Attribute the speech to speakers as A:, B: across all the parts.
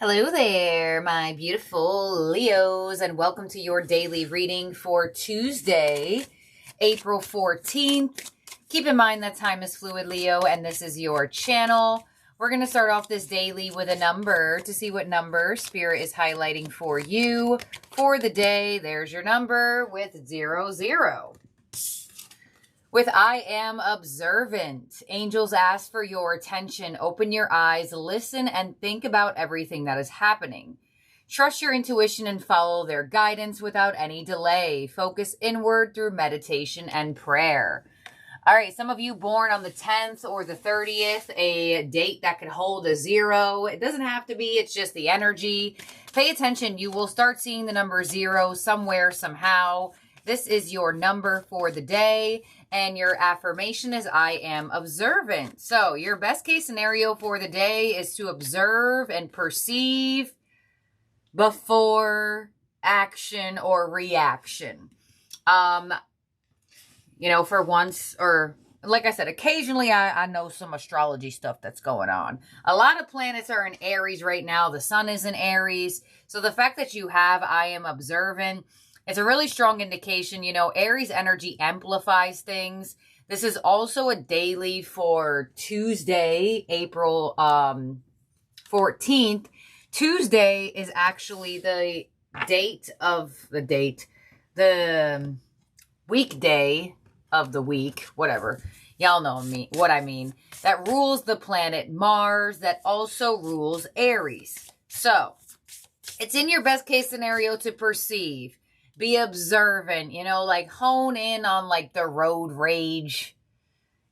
A: Hello there, my beautiful Leos, and welcome to your daily reading for Tuesday, April 14th. Keep in mind that time is fluid, Leo, and this is your channel. We're going to start off this daily with a number to see what number Spirit is highlighting for you for the day. There's your number with 00. With I am observant, angels ask for your attention. Open your eyes, listen, and think about everything that is happening. Trust your intuition and follow their guidance without any delay. Focus inward through meditation and prayer. All right, some of you born on the 10th or the 30th, a date that could hold a 0. It doesn't have to be, it's just the energy. Pay attention, you will start seeing the number 0 somewhere, somehow. This is your number for the day. And your affirmation is, I am observant. So your best case scenario for the day is to observe and perceive before action or reaction. For once, or like I said, occasionally I know some astrology stuff that's going on. A lot of planets are in Aries right now. The sun is in Aries. So the fact that you have I am observant, it's a really strong indication. Aries energy amplifies things. This is also a daily for Tuesday, April 14th. Tuesday is actually the weekday of the week, whatever. Y'all know what I mean. That rules the planet Mars, that also rules Aries. So it's in your best case scenario to perceive. Be observant, hone in on the road rage,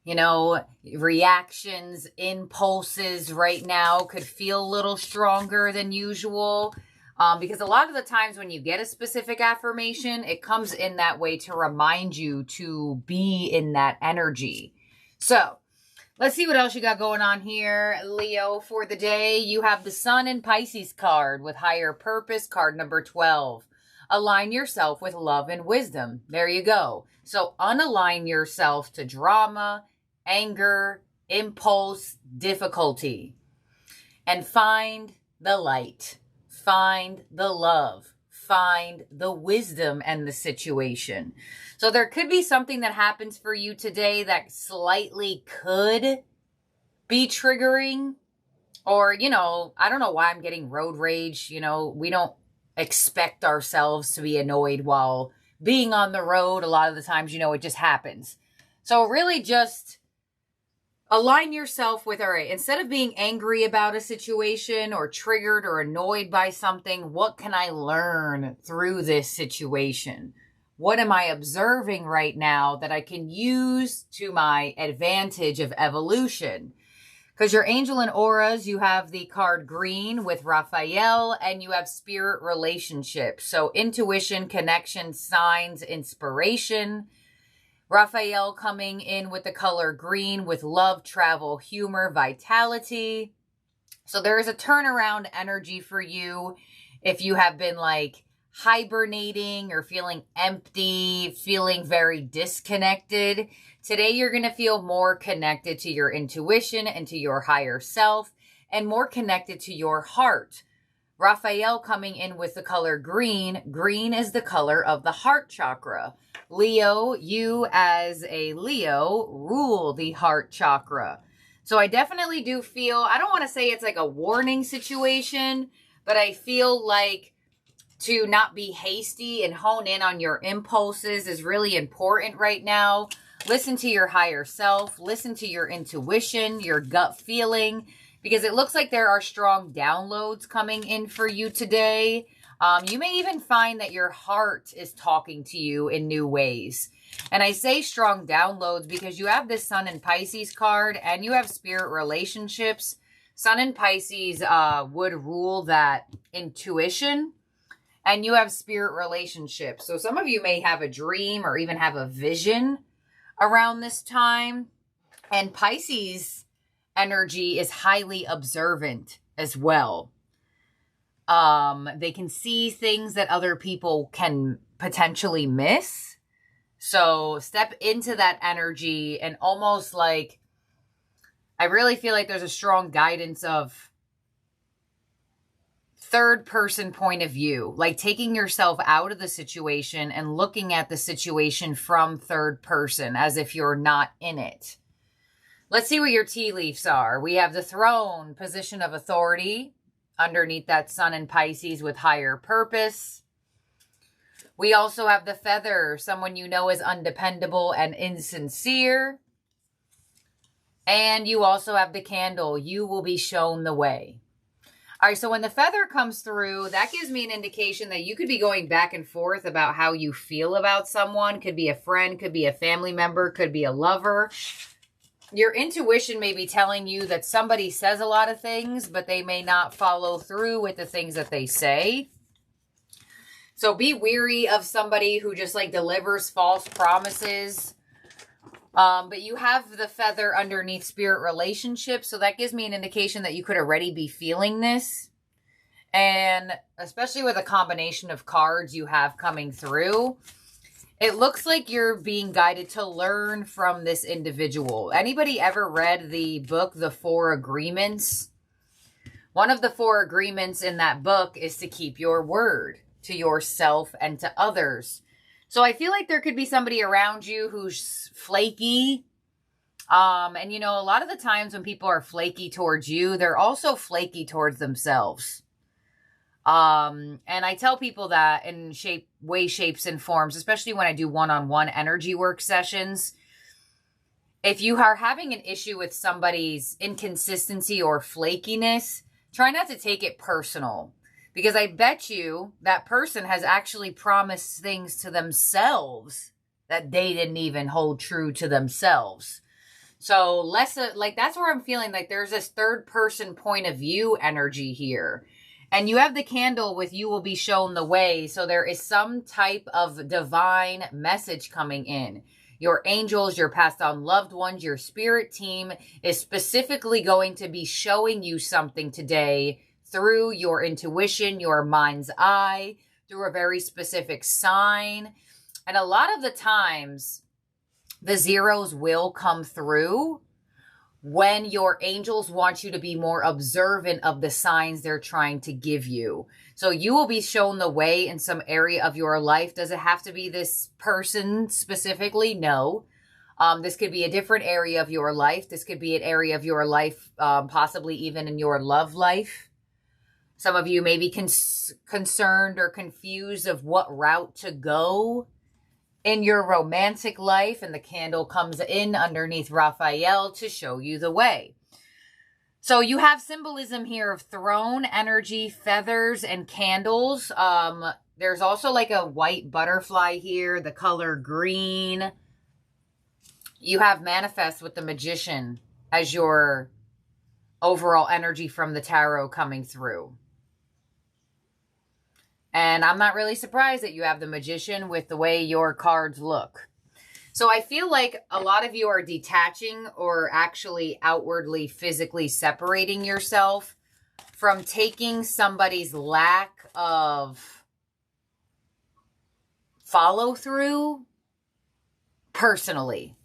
A: reactions, impulses right now could feel a little stronger than usual. Because a lot of the times when you get a specific affirmation, it comes in that way to remind you to be in that energy. So let's see what else you got going on here, Leo, for the day. You have the Sun in Pisces card with higher purpose, card number 12. Align yourself with love and wisdom. There you go. So unalign yourself to drama, anger, impulse, difficulty. And find the light. Find the love. Find the wisdom and the situation. So there could be something that happens for you today that slightly could be triggering. Or, I don't know why I'm getting road rage. We don't expect ourselves to be annoyed while being on the road. A lot of the times, it just happens. So really just align yourself with, all right, instead of being angry about a situation or triggered or annoyed by something, what can I learn through this situation? What am I observing right now that I can use to my advantage of evolution? Because your angel and auras, you have the card green with Raphael, and you have spirit relationships. So intuition, connection, signs, inspiration. Raphael coming in with the color green with love, travel, humor, vitality. So there is a turnaround energy for you if you have been hibernating or feeling empty, feeling very disconnected. Today, you're going to feel more connected to your intuition and to your higher self and more connected to your heart. Raphael coming in with the color green. Green is the color of the heart chakra. Leo, you as a Leo rule the heart chakra. So I definitely do feel, I don't want to say it's like a warning situation, but I feel like to not be hasty and hone in on your impulses is really important right now. Listen to your higher self. Listen to your intuition, your gut feeling, because it looks like there are strong downloads coming in for you today. You may even find that your heart is talking to you in new ways. And I say strong downloads because you have this Sun in Pisces card and you have spirit relationships. Sun in Pisces would rule that intuition. And you have spirit relationships. So some of you may have a dream or even have a vision around this time. And Pisces energy is highly observant as well. They can see things that other people can potentially miss. So step into that energy and almost I really feel like there's a strong guidance of third person point of view, like taking yourself out of the situation and looking at the situation from third person as if you're not in it. Let's see what your tea leaves are. We have the Throne, position of authority, underneath that Sun in Pisces with higher purpose. We also have the Feather, someone you know is undependable and insincere. And you also have the Candle, you will be shown the way. All right, so when the Feather comes through, that gives me an indication that you could be going back and forth about how you feel about someone. Could be a friend, could be a family member, could be a lover. Your intuition may be telling you that somebody says a lot of things, but they may not follow through with the things that they say. So be weary of somebody who just like delivers false promises. But you have the Feather underneath spirit relationships. So that gives me an indication that you could already be feeling this. And especially with a combination of cards you have coming through, it looks like you're being guided to learn from this individual. Anybody ever read the book, The 4 Agreements? One of the 4 agreements in that book is to keep your word to yourself and to others. So I feel like there could be somebody around you who's flaky. And you know, a lot of the times when people are flaky towards you, they're also flaky towards themselves. And I tell people that in ways, shapes, and forms, especially when I do one-on-one energy work sessions. If you are having an issue with somebody's inconsistency or flakiness, try not to take it personal. Because I bet you that person has actually promised things to themselves that they didn't even hold true to themselves. So less like that's where I'm feeling like there's this third person point of view energy here. And you have the Candle with you will be shown the way. So there is some type of divine message coming in. Your angels, your passed on loved ones, your spirit team is specifically going to be showing you something today through your intuition, your mind's eye, through a very specific sign. And a lot of the times, the zeros will come through when your angels want you to be more observant of the signs they're trying to give you. So you will be shown the way in some area of your life. Does it have to be this person specifically? No. This could be a different area of your life. This could be an area of your life, possibly even in your love life. Some of you may be concerned or confused of what route to go in your romantic life, and the Candle comes in underneath Raphael to show you the way. So you have symbolism here of throne energy, feathers, and candles. There's also like a white butterfly here, the color green. You have manifest with the Magician as your overall energy from the tarot coming through. And I'm not really surprised that you have the Magician with the way your cards look. So I feel like a lot of you are detaching or actually outwardly, physically separating yourself from taking somebody's lack of follow through personally.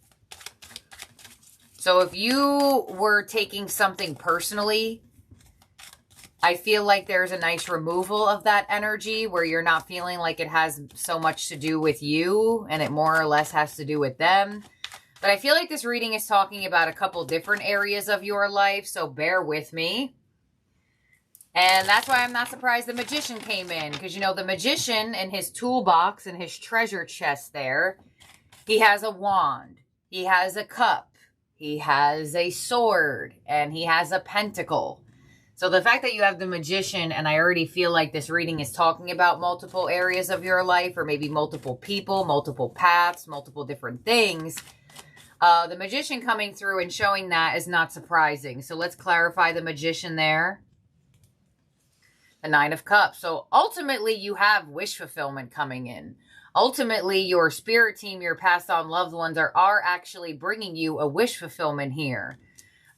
A: So if you were taking something personally, I feel like there's a nice removal of that energy where you're not feeling like it has so much to do with you and it more or less has to do with them. But I feel like this reading is talking about a couple different areas of your life, so bear with me. And that's why I'm not surprised the Magician came in, because, you know, the Magician in his toolbox and his treasure chest there, he has a wand, he has a cup, he has a sword, and he has a pentacle. So the fact that you have the Magician, and I already feel like this reading is talking about multiple areas of your life, or maybe multiple people, multiple paths, multiple different things. The Magician coming through and showing that is not surprising. So let's clarify the Magician there. The Nine of Cups. So ultimately you have wish fulfillment coming in. Ultimately your spirit team, your passed on loved ones are actually bringing you a wish fulfillment here.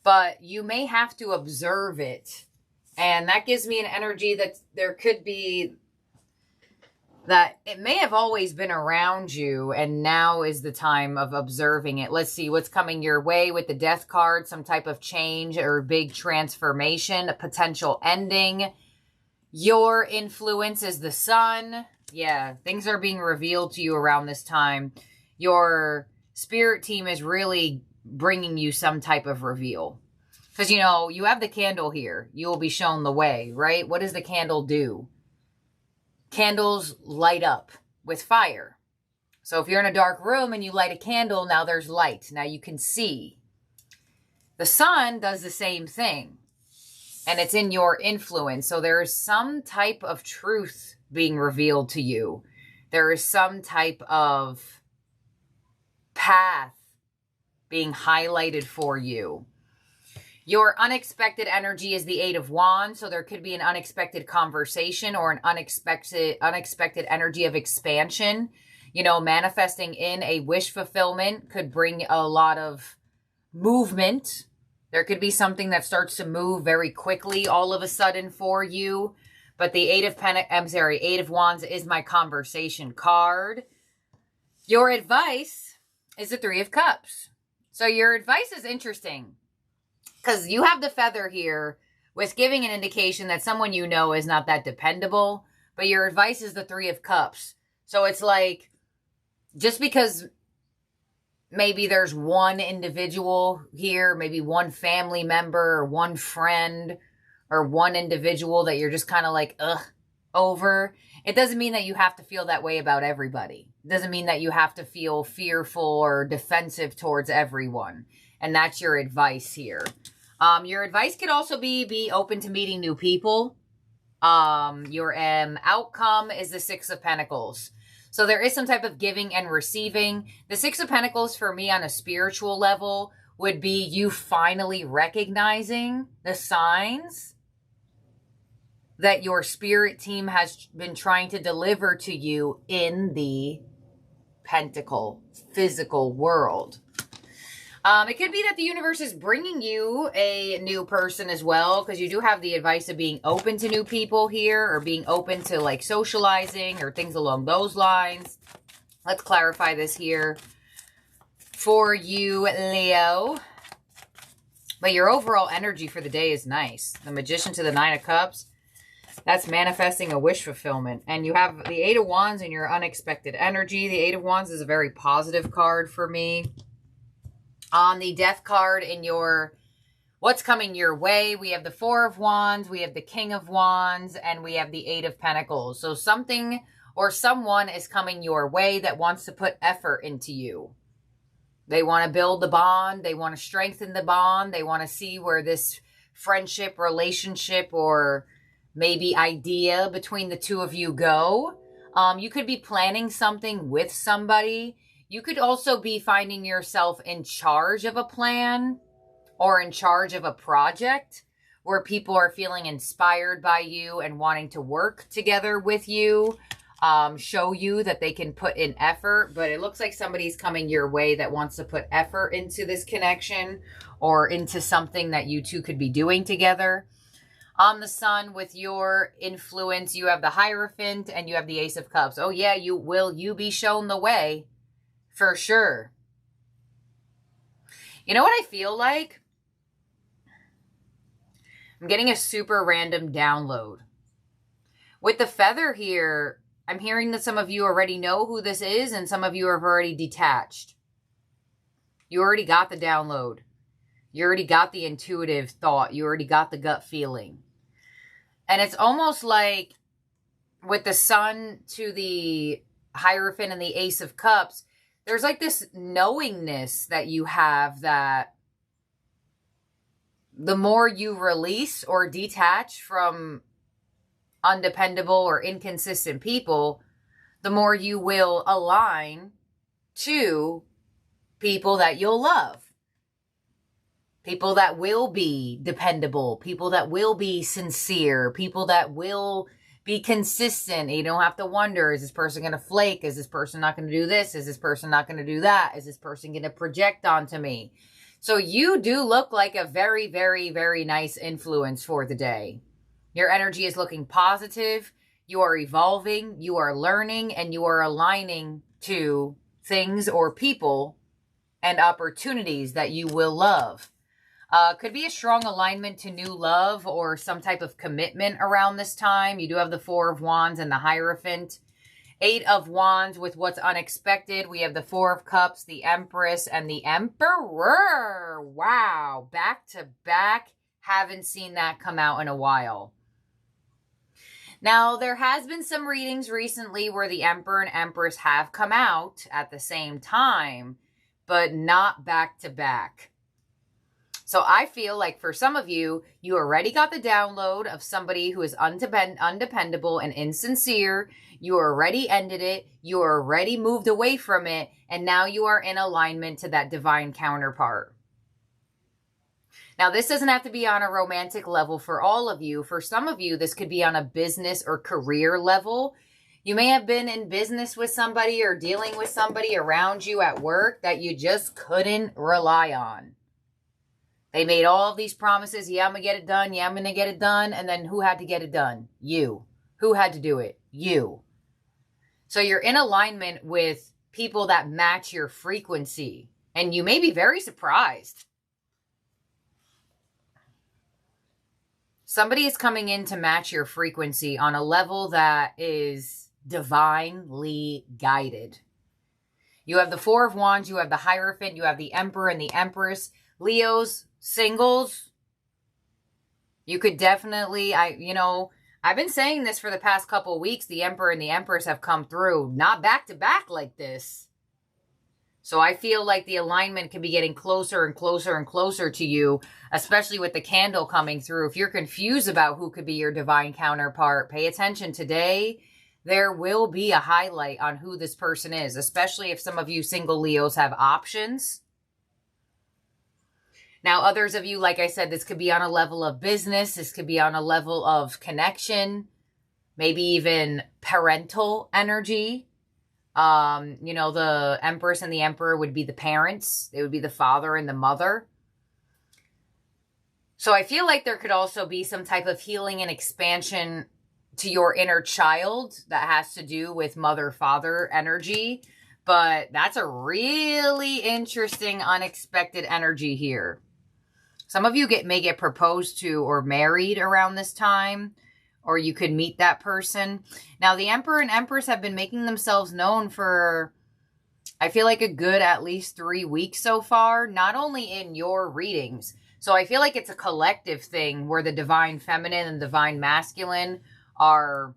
A: But you may have to observe it. And that gives me an energy that there could be that it may have always been around you and now is the time of observing it. Let's see what's coming your way with the Death card, some type of change or big transformation, a potential ending. Your influence is the sun. Yeah, things are being revealed to you around this time. Your spirit team is really bringing you some type of reveal. Because, you know, you have the candle here. You will be shown the way, right? What does the candle do? Candles light up with fire. So if you're in a dark room and you light a candle, now there's light. Now you can see. The sun does the same thing. And it's in your influence. So there is some type of truth being revealed to you. There is some type of path being highlighted for you. Your unexpected energy is the Eight of Wands. So there could be an unexpected conversation or an unexpected energy of expansion. You know, manifesting in a wish fulfillment could bring a lot of movement. There could be something that starts to move very quickly all of a sudden for you. But the Eight of Wands is my conversation card. Your advice is the Three of Cups. So your advice is interesting because you have the feather here with giving an indication that someone you know is not that dependable. But your advice is the Three of Cups. So it's like, just because maybe there's one individual here, maybe one family member or one friend or one individual that you're just kind of like, over. It doesn't mean that you have to feel that way about everybody. It doesn't mean that you have to feel fearful or defensive towards everyone. And that's your advice here. Your advice could also be open to meeting new people. Your outcome is the Six of Pentacles. So there is some type of giving and receiving. The Six of Pentacles for me on a spiritual level would be you finally recognizing the signs that your spirit team has been trying to deliver to you in the pentacle physical world. It could be that the universe is bringing you a new person as well, because you do have the advice of being open to new people here, or being open to like socializing or things along those lines. Let's clarify this here for you, Leo. But your overall energy for the day is nice. The Magician to the Nine of Cups. That's manifesting a wish fulfillment. And you have the Eight of Wands in your unexpected energy. The Eight of Wands is a very positive card for me. On the Death card in your what's coming your way, we have the Four of Wands, we have the King of Wands, and we have the Eight of Pentacles. So something or someone is coming your way that wants to put effort into you. They want to build the bond. They want to strengthen the bond. They want to see where this friendship, relationship, or maybe idea between the two of you go. You could be planning something with somebody. You could also be finding yourself in charge of a plan or in charge of a project where people are feeling inspired by you and wanting to work together with you, show you that they can put in effort. But it looks like somebody's coming your way that wants to put effort into this connection or into something that you two could be doing together. On the Sun, with your influence, you have the Hierophant and you have the Ace of Cups. Oh yeah, you be shown the way. For sure. You know what I feel like? I'm getting a super random download. With the feather here, I'm hearing that some of you already know who this is and some of you have already detached. You already got the download. You already got the intuitive thought. You already got the gut feeling. And it's almost like with the Sun to the Hierophant and the Ace of Cups, there's like this knowingness that you have that the more you release or detach from undependable or inconsistent people, the more you will align to people that you'll love. People that will be dependable. People that will be sincere. People that will be consistent. You don't have to wonder, is this person going to flake? Is this person not going to do this? Is this person not going to do that? Is this person going to project onto me? So you do look like a very, very, very nice influence for the day. Your energy is looking positive. You are evolving. You are learning. And you are aligning to things or people and opportunities that you will love. Could be a strong alignment to new love or some type of commitment around this time. You do have the Four of Wands and the Hierophant. Eight of Wands with what's unexpected. We have the Four of Cups, the Empress, and the Emperor. Wow. Back to back. Haven't seen that come out in a while. Now, there has been some readings recently where the Emperor and Empress have come out at the same time, but not back to back. So I feel like for some of you, you already got the download of somebody who is undependable and insincere. You already ended it. You already moved away from it. And now you are in alignment to that divine counterpart. Now, this doesn't have to be on a romantic level for all of you. For some of you, this could be on a business or career level. You may have been in business with somebody or dealing with somebody around you at work that you just couldn't rely on. They made all of these promises. Yeah, I'm going to get it done. Yeah, I'm going to get it done. And then who had to get it done? You. Who had to do it? You. So you're in alignment with people that match your frequency. And you may be very surprised. Somebody is coming in to match your frequency on a level that is divinely guided. You have the Four of Wands, you have the Hierophant, you have the Emperor and the Empress. Leos, singles, you could definitely, I've been saying this for the past couple of weeks. The Emperor and the Empress have come through, not back to back like this. So I feel like the alignment can be getting closer and closer and closer to you, especially with the candle coming through. If you're confused about who could be your divine counterpart, pay attention. Today, there will be a highlight on who this person is, especially if some of you single Leos have options. Now, others of you, like I said, this could be on a level of business. This could be on a level of connection, maybe even parental energy. The Empress and the Emperor would be the parents. They would be the father and the mother. So I feel like there could also be some type of healing and expansion to your inner child that has to do with mother-father energy. But that's a really interesting, unexpected energy here. Some of you may get proposed to or married around this time. Or you could meet that person. Now, the Emperor and Empress have been making themselves known for, I feel like, a good at least 3 weeks so far. Not only in your readings. So I feel like it's a collective thing where the divine feminine and divine masculine are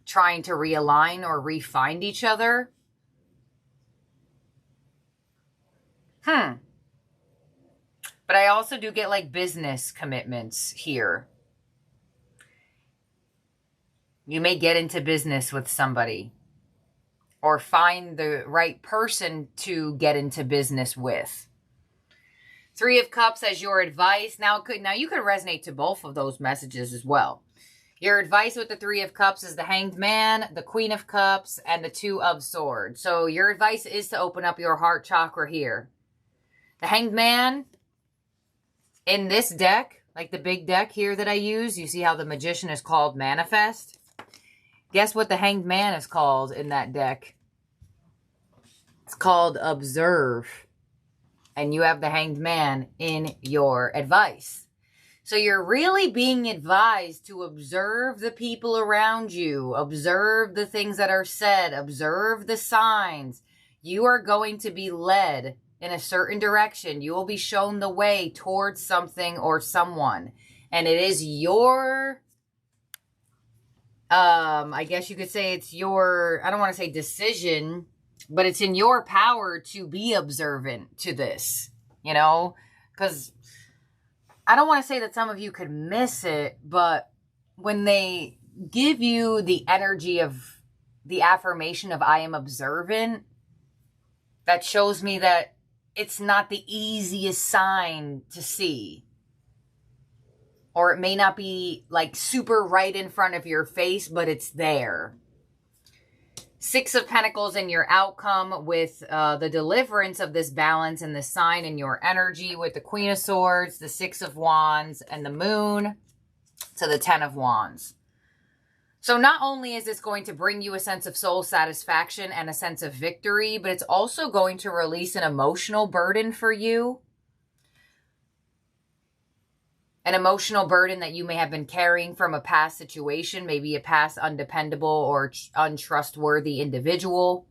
A: trying to realign or re-find each other. But I also do get like business commitments here. You may get into business with somebody or find the right person to get into business with. Three of Cups as your advice. Now you could resonate to both of those messages as well. Your advice with the Three of Cups is the Hanged Man, the Queen of Cups, and the Two of Swords. So your advice is to open up your heart chakra here. The Hanged Man in this deck, like the big deck here that I use, you see how the Magician is called Manifest? Guess what the Hanged Man is called in that deck? It's called Observe. And you have the Hanged Man in your advice. So you're really being advised to observe the people around you. Observe the things that are said. Observe the signs. You are going to be led in a certain direction. You will be shown the way towards something or someone. And it is your... I guess you could say it's your, I don't want to say decision, but it's in your power to be observant to this, because I don't want to say that some of you could miss it, but when they give you the energy of the affirmation of I am observant, that shows me that it's not the easiest sign to see. Or it may not be like super right in front of your face, but it's there. Six of Pentacles in your outcome with the deliverance of this balance and the sign in your energy with the Queen of Swords, the Six of Wands, and the Moon to the Ten of Wands. So not only is this going to bring you a sense of soul satisfaction and a sense of victory, but it's also going to release an emotional burden for you. an emotional burden that you may have been carrying from a past situation, maybe a past undependable or untrustworthy individual.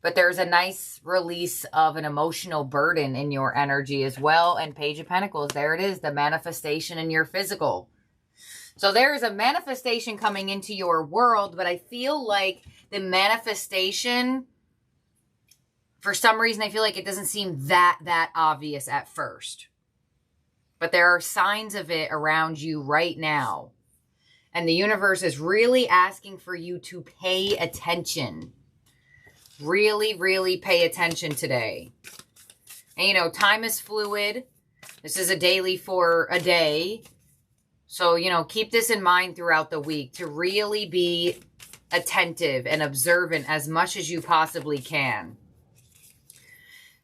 A: But there's a nice release of an emotional burden in your energy as well. And Page of Pentacles, there it is, the manifestation in your physical. So there's a manifestation coming into your world, but I feel like the manifestation, for some reason, I feel like it doesn't seem that obvious at first. But there are signs of it around you right now. And the universe is really asking for you to pay attention. Really, really pay attention today. And, you know, time is fluid. This is a daily for a day. So, you know, keep this in mind throughout the week to really be attentive and observant as much as you possibly can.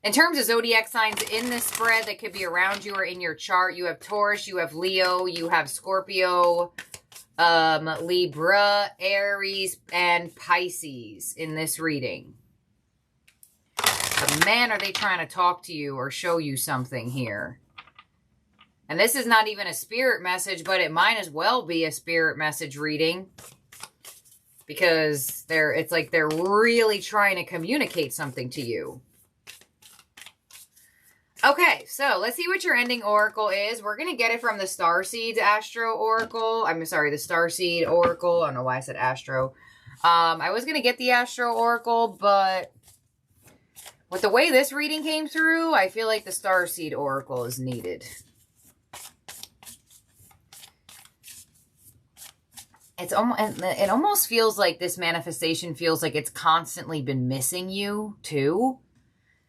A: In terms of zodiac signs in this spread that could be around you or in your chart, you have Taurus, you have Leo, you have Scorpio, Libra, Aries, and Pisces in this reading. But man, are they trying to talk to you or show you something here. And this is not even a spirit message, but it might as well be a spirit message reading. Because it's like they're really trying to communicate something to you. Okay, so let's see what your ending oracle is. We're going to get it from the Starseed Astro Oracle. I'm sorry, the Starseed Oracle. I don't know why I said Astro. I was going to get the Astro Oracle, but with the way this reading came through, I feel like the Starseed Oracle is needed. It almost feels like this manifestation feels like it's constantly been missing you, too.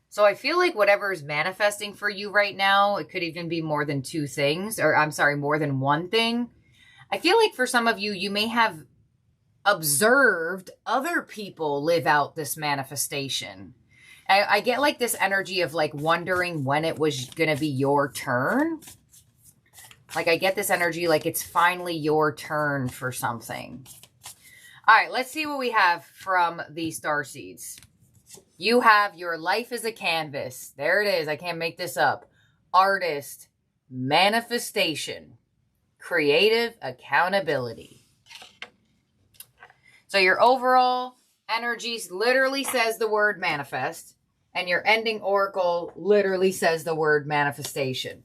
A: So I feel like whatever is manifesting for you right now, it could even be more than two things, or I'm sorry, more than one thing. I feel like for some of you, you may have observed other people live out this manifestation. I get like this energy of like wondering when it was going to be your turn. Like I get this energy like it's finally your turn for something. All right, let's see what we have from the Starseeds. You have your life is a canvas. There it is. I can't make this up. Artist, manifestation, creative accountability. So your overall energy literally says the word manifest, and your ending oracle literally says the word manifestation.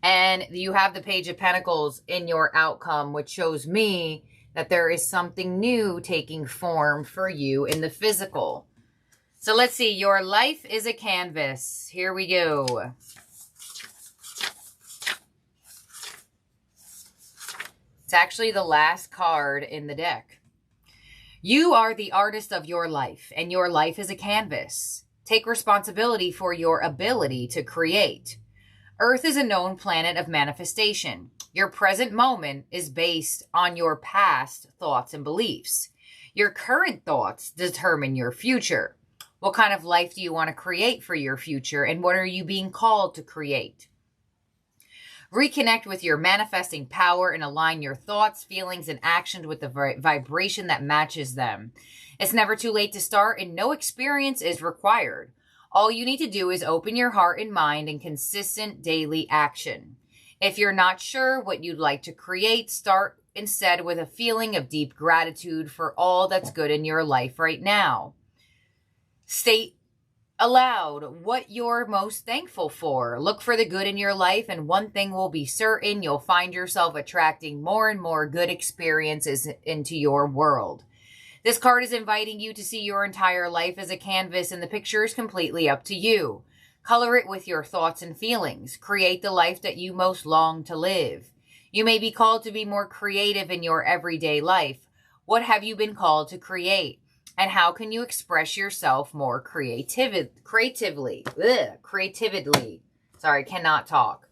A: And you have the Page of Pentacles in your outcome, which shows me that there is something new taking form for you in the physical. So let's see. Your life is a canvas. Here we go. It's actually the last card in the deck. You are the artist of your life, and your life is a canvas. Take responsibility for your ability to create. Earth is a known planet of manifestation. Your present moment is based on your past thoughts and beliefs. Your current thoughts determine your future. What kind of life do you want to create for your future, and what are you being called to create? Reconnect with your manifesting power and align your thoughts, feelings, and actions with the vibration that matches them. It's never too late to start, and no experience is required. All you need to do is open your heart and mind in consistent daily action. If you're not sure what you'd like to create, start instead with a feeling of deep gratitude for all that's good in your life right now. State aloud what you're most thankful for. Look for the good in your life, and one thing will be certain: you'll find yourself attracting more and more good experiences into your world. This card is inviting you to see your entire life as a canvas, and the picture is completely up to you. Color it with your thoughts and feelings. Create the life that you most long to live. You may be called to be more creative in your everyday life. What have you been called to create? And how can you express yourself more creatively? Sorry, cannot talk.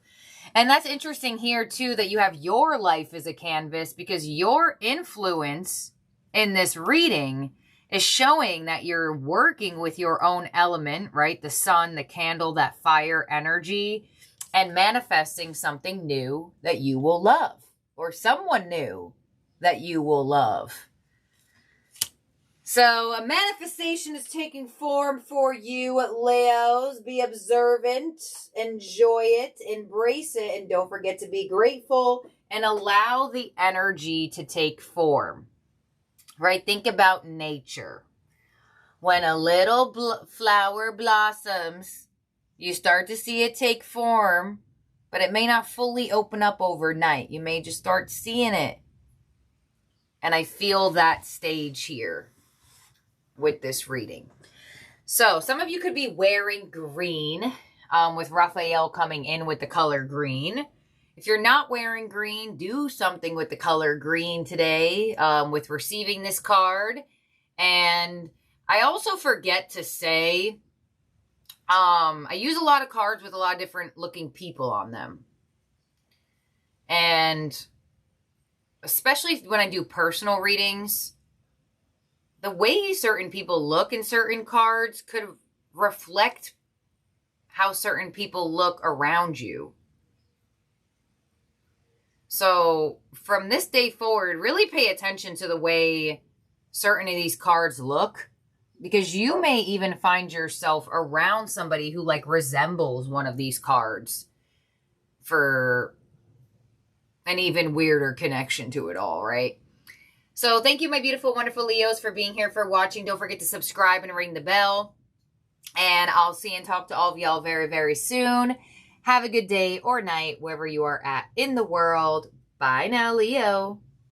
A: And that's interesting here, too, that you have your life as a canvas, because your influence in this reading is showing that you're working with your own element, right? The sun, the candle, that fire energy, and manifesting something new that you will love, or someone new that you will love. So a manifestation is taking form for you, Leos. Be observant, enjoy it, embrace it, and don't forget to be grateful and allow the energy to take form. Right? Think about nature. When a little flower blossoms, you start to see it take form, but it may not fully open up overnight. You may just start seeing it. And I feel that stage here with this reading. So some of you could be wearing green, with Raphael coming in with the color green. If you're not wearing green, do something with the color green today, with receiving this card. And I also forget to say, I use a lot of cards with a lot of different looking people on them. And especially when I do personal readings, the way certain people look in certain cards could reflect how certain people look around you. So from this day forward, really pay attention to the way certain of these cards look, because you may even find yourself around somebody who like resembles one of these cards for an even weirder connection to it all, right? So thank you, my beautiful, wonderful Leos, for being here, for watching. Don't forget to subscribe and ring the bell. And I'll see and talk to all of y'all very, very soon. Have a good day or night, wherever you are at in the world. Bye now, Leo.